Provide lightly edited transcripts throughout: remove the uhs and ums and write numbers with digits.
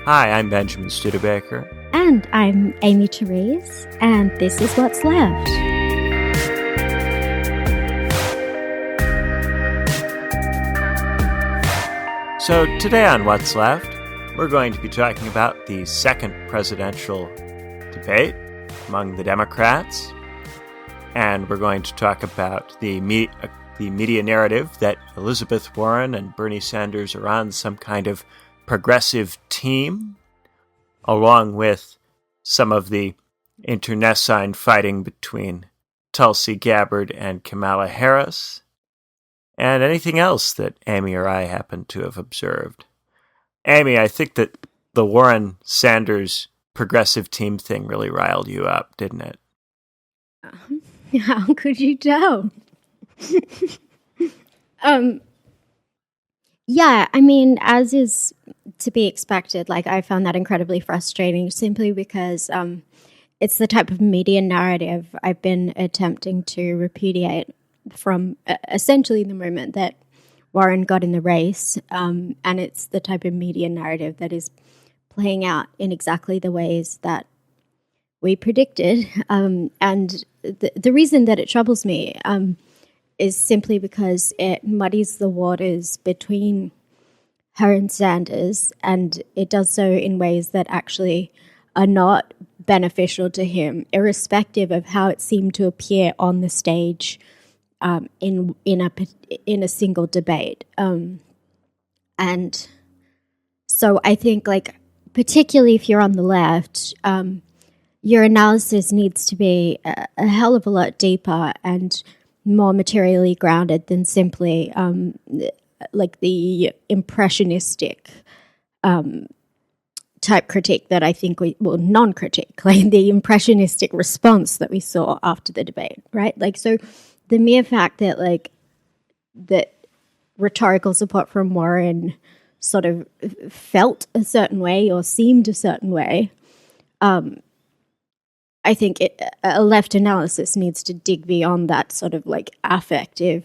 Hi, I'm Benjamin Studebaker. And I'm Aimee Terese, and this is What's Left. So today on What's Left, we're going to be talking about the second presidential debate among the Democrats, and we're going to talk about the media narrative that Elizabeth Warren and Bernie Sanders are on some kind of progressive team, along with some of the internecine fighting between Tulsi Gabbard and Kamala Harris, and anything else that Aimee or I happen to have observed. Aimee, I think that the Warren-Sanders progressive team thing really riled you up, didn't it? How could you tell? Yeah, I mean, as is to be expected, I found that incredibly frustrating simply because it's the type of media narrative I've been attempting to repudiate from essentially the moment that Warren got in the race, and it's the type of media narrative that is playing out in exactly the ways that we predicted. And the reason that it troubles me is simply because it muddies the waters between her and Sanders, and it does so in ways that actually are not beneficial to him, irrespective of how it seemed to appear on the stage in a single debate. And so I think, particularly if you're on the left, your analysis needs to be a hell of a lot deeper and more materially grounded than simply the impressionistic type critique that I think non-critique, the impressionistic response that we saw after the debate, right? So the mere fact that that rhetorical support from Warren sort of felt a certain way or seemed a certain way, I think a left analysis needs to dig beyond that sort of affective,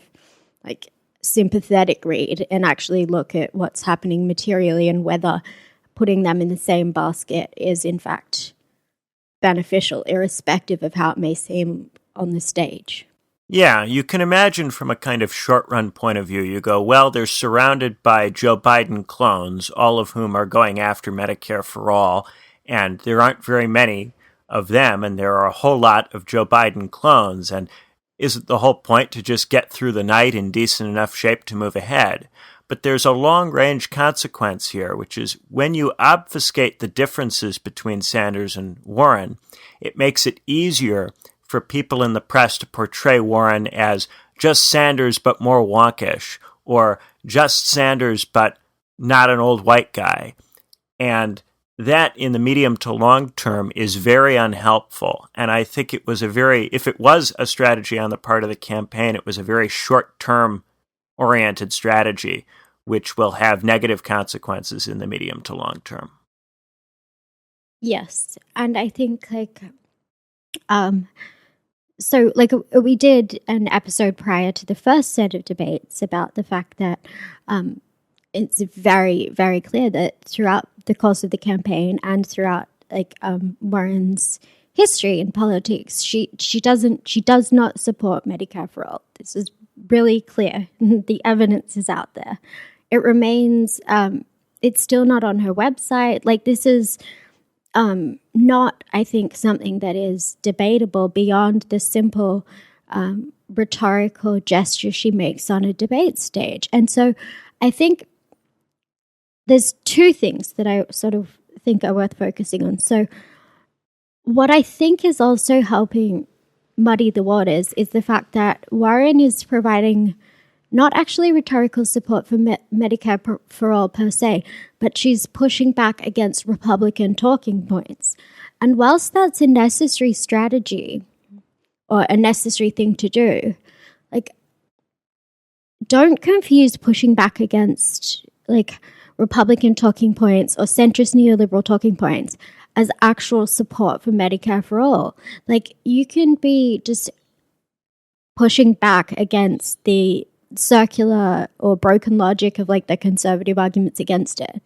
sympathetic read and actually look at what's happening materially and whether putting them in the same basket is in fact beneficial, irrespective of how it may seem on the stage. Yeah, you can imagine from a kind of short-run point of view, you go, well, they're surrounded by Joe Biden clones, all of whom are going after Medicare for all, and there aren't very many of them, and there are a whole lot of Joe Biden clones, and isn't the whole point to just get through the night in decent enough shape to move ahead? But there's a long-range consequence here, which is when you obfuscate the differences between Sanders and Warren, it makes it easier for people in the press to portray Warren as just Sanders but more wonkish, or just Sanders but not an old white guy. And that in the medium to long term is very unhelpful. And I think it was if it was a strategy on the part of the campaign, it was a very short-term oriented strategy, which will have negative consequences in the medium to long term. Yes. And I think we did an episode prior to the first set of debates about the fact that it's very, very clear that throughout the course of the campaign and throughout Warren's history in politics, she does not support Medicare for all. This is really clear. The evidence is out there. It remains. It's still not on her website. This is not, I think, something that is debatable beyond the simple rhetorical gesture she makes on a debate stage. And so I think there's two things that I sort of think are worth focusing on. So what I think is also helping muddy the waters is the fact that Warren is providing not actually rhetorical support for Medicare for all per se, but she's pushing back against Republican talking points. And whilst that's a necessary strategy or a necessary thing to do, don't confuse pushing back against Republican talking points or centrist neoliberal talking points as actual support for Medicare for all. You can be just pushing back against the circular or broken logic of the conservative arguments against it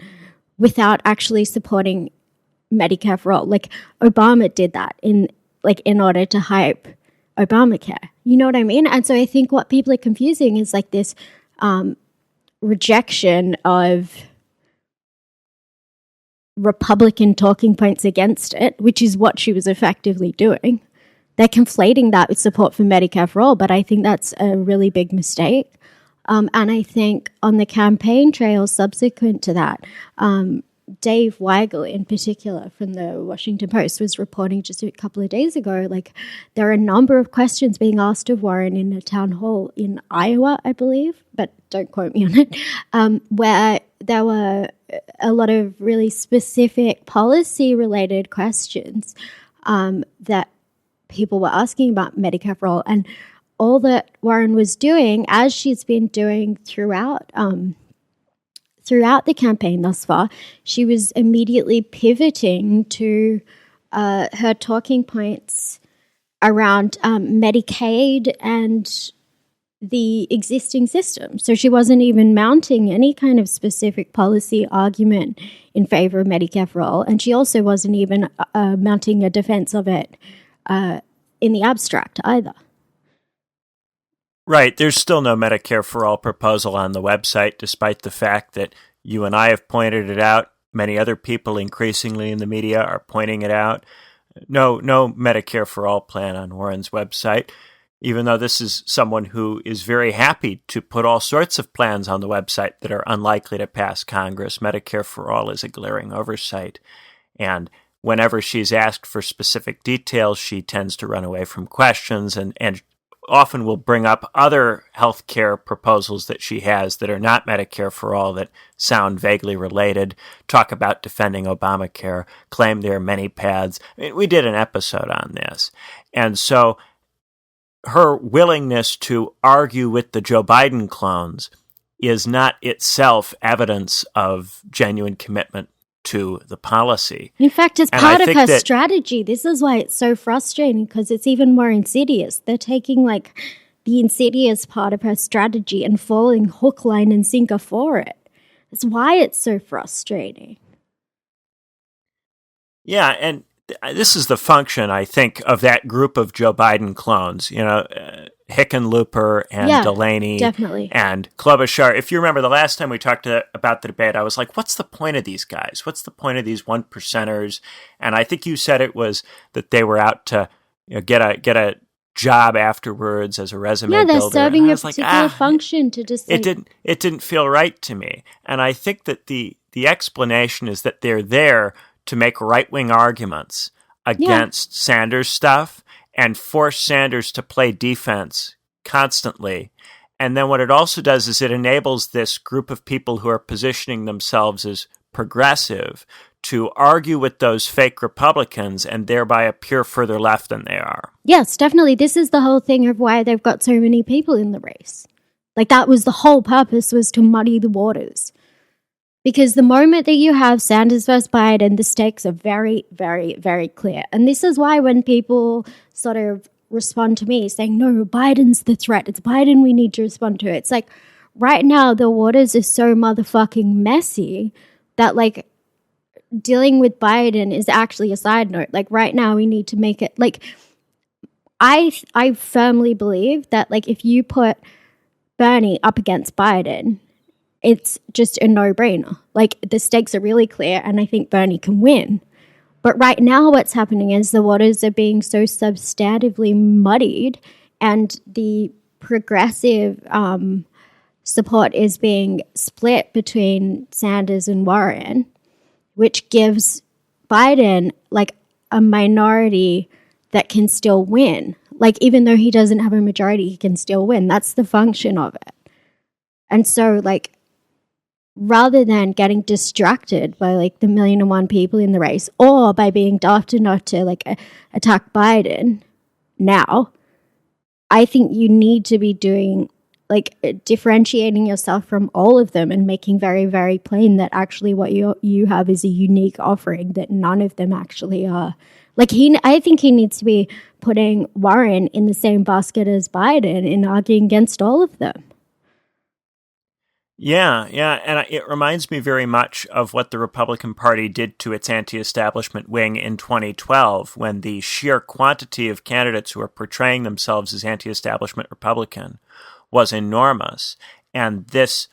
without actually supporting Medicare for all. Like Obama did that in order to hype Obamacare. You know what I mean? And so I think what people are confusing is like this rejection of Republican talking points against it, which is what she was effectively doing. They're conflating that with support for Medicare for all, but I think that's a really big mistake. And I think on the campaign trail subsequent to that, Dave Weigel in particular from the Washington Post was reporting just a couple of days ago, like there are a number of questions being asked of Warren in a town hall in Iowa, I believe, but don't quote me on it, where there were a lot of really specific policy-related questions that people were asking about Medicare for all. And all that Warren was doing, as she's been doing throughout the campaign thus far, she was immediately pivoting to her talking points around Medicaid and the existing system. So she wasn't even mounting any kind of specific policy argument in favor of Medicare for all, and she also wasn't even mounting a defense of it in the abstract either. Right. There's still no Medicare for all proposal on the website, despite the fact that you and I have pointed it out. Many other people increasingly in the media are pointing it out. No Medicare for all plan on Warren's website, even though this is someone who is very happy to put all sorts of plans on the website that are unlikely to pass Congress. Medicare for all is a glaring oversight. And whenever she's asked for specific details, she tends to run away from questions and often will bring up other healthcare proposals that she has that are not Medicare for all that sound vaguely related, talk about defending Obamacare, claim there are many paths. I mean, we did an episode on this. And so her willingness to argue with the Joe Biden clones is not itself evidence of genuine commitment to the policy. In fact, it's part of her strategy. This is why it's so frustrating, because it's even more insidious. They're taking like the insidious part of her strategy and falling hook, line, and sinker for it. That's why it's so frustrating. Yeah, and this is the function, I think, of that group of Joe Biden clones, Hickenlooper and Delaney definitely. And Klobuchar. If you remember the last time we talked about the debate, I was like, what's the point of these guys? What's the point of these one percenters? And I think you said it was that they were out to get a job afterwards as a resume builder. Yeah, they're serving a particular function to just... It didn't feel right to me. And I think that the explanation is that they're there to make right-wing arguments against Sanders stuff and force Sanders to play defense constantly. And then what it also does is it enables this group of people who are positioning themselves as progressive to argue with those fake Republicans and thereby appear further left than they are. Yes, definitely. This is the whole thing of why they've got so many people in the race. Like, that was the whole purpose, was to muddy the waters. Because the moment that you have Sanders versus Biden, the stakes are very, very, very clear. And this is why when people sort of respond to me saying, no, Biden's the threat, it's Biden we need to respond to, it's like, right now the waters are so motherfucking messy that, like, dealing with Biden is actually a side note. Like, right now we need to make it, like, I firmly believe that, like, if you put Bernie up against Biden, it's just a no-brainer. Like, the stakes are really clear, and I think Bernie can win. But right now what's happening is the waters are being so substantively muddied, and the progressive support is being split between Sanders and Warren, which gives Biden, like, a minority that can still win. Like, even though he doesn't have a majority, he can still win. That's the function of it. And so, like, rather than getting distracted by, like, the 1,000,001 people in the race, or by being daft enough to, like, attack Biden now, I think you need to be doing, like, differentiating yourself from all of them and making very, very plain that actually what you have is a unique offering that none of them actually are. Like, I think he needs to be putting Warren in the same basket as Biden and arguing against all of them. Yeah, and it reminds me very much of what the Republican Party did to its anti-establishment wing in 2012, when the sheer quantity of candidates who are portraying themselves as anti-establishment Republican was enormous, and this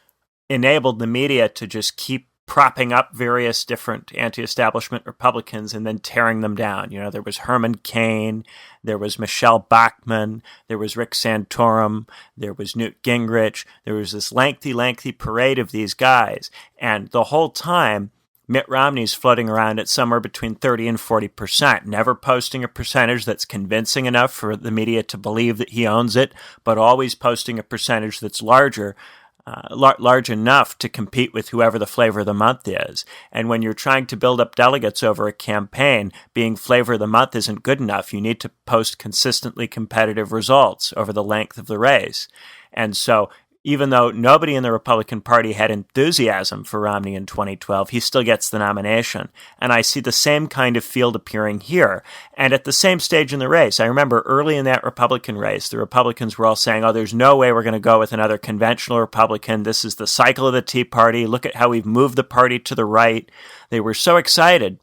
enabled the media to just keep propping up various different anti-establishment Republicans and then tearing them down. You know, there was Herman Cain, there was Michelle Bachmann, there was Rick Santorum, there was Newt Gingrich. There was this lengthy parade of these guys. And the whole time, Mitt Romney's floating around at somewhere between 30 and 40%, never posting a percentage that's convincing enough for the media to believe that he owns it, but always posting a percentage that's large enough to compete with whoever the flavor of the month is. And when you're trying to build up delegates over a campaign, being flavor of the month isn't good enough. You need to post consistently competitive results over the length of the race. And so even though nobody in the Republican Party had enthusiasm for Romney in 2012, he still gets the nomination. And I see the same kind of field appearing here. And at the same stage in the race, I remember early in that Republican race, the Republicans were all saying, oh, there's no way we're going to go with another conventional Republican. This is the cycle of the Tea Party. Look at how we've moved the party to the right. They were so excited.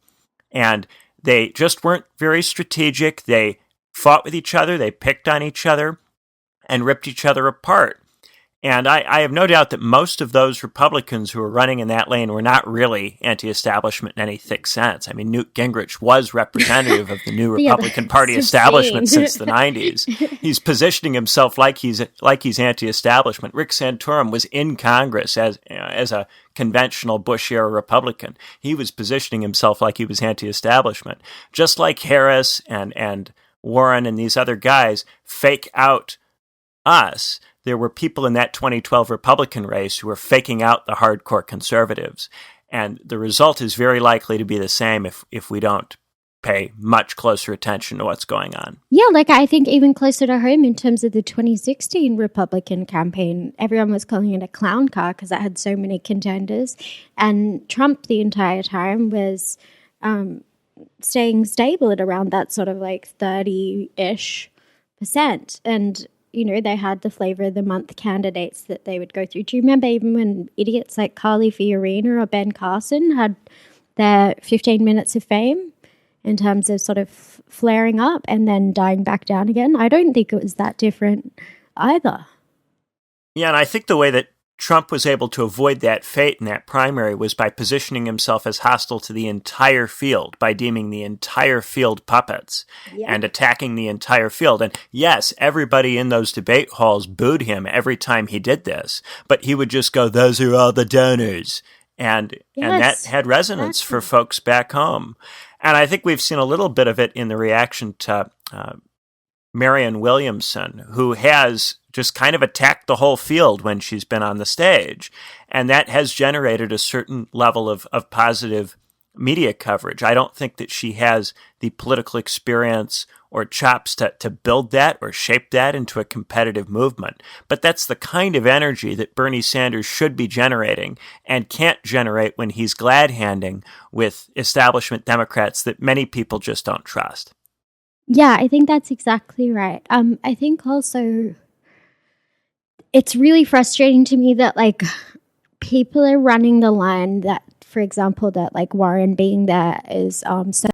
And they just weren't very strategic. They fought with each other. They picked on each other and ripped each other apart. And I have no doubt that most of those Republicans who were running in that lane were not really anti-establishment in any thick sense. I mean, Newt Gingrich was representative of the new Republican Party establishment since the 90s. He's positioning himself like he's anti-establishment. Rick Santorum was in Congress as a conventional Bush-era Republican. He was positioning himself like he was anti-establishment. Just like Harris and Warren and these other guys fake out us, there were people in that 2012 Republican race who were faking out the hardcore conservatives. And the result is very likely to be the same if we don't pay much closer attention to what's going on. Yeah, like I think even closer to home in terms of the 2016 Republican campaign, everyone was calling it a clown car because it had so many contenders. And Trump the entire time was staying stable at around that sort of like 30-ish %. And you know, they had the flavor of the month candidates that they would go through. Do you remember even when idiots like Carly Fiorina or Ben Carson had their 15 minutes of fame in terms of sort of flaring up and then dying back down again? I don't think it was that different either. Yeah, and I think the way that Trump was able to avoid that fate in that primary was by positioning himself as hostile to the entire field, by deeming the entire field puppets and attacking the entire field. And yes, everybody in those debate halls booed him every time he did this, but he would just go, those are all the donors. And that had resonance for folks back home. And I think we've seen a little bit of it in the reaction to Marianne Williamson, who has just kind of attacked the whole field when she's been on the stage. And that has generated a certain level of positive media coverage. I don't think that she has the political experience or chops to build that or shape that into a competitive movement. But that's the kind of energy that Bernie Sanders should be generating and can't generate when he's glad-handing with establishment Democrats that many people just don't trust. Yeah, I think that's exactly right. I think also it's really frustrating to me that like people are running the line that, for example, that like Warren being there is so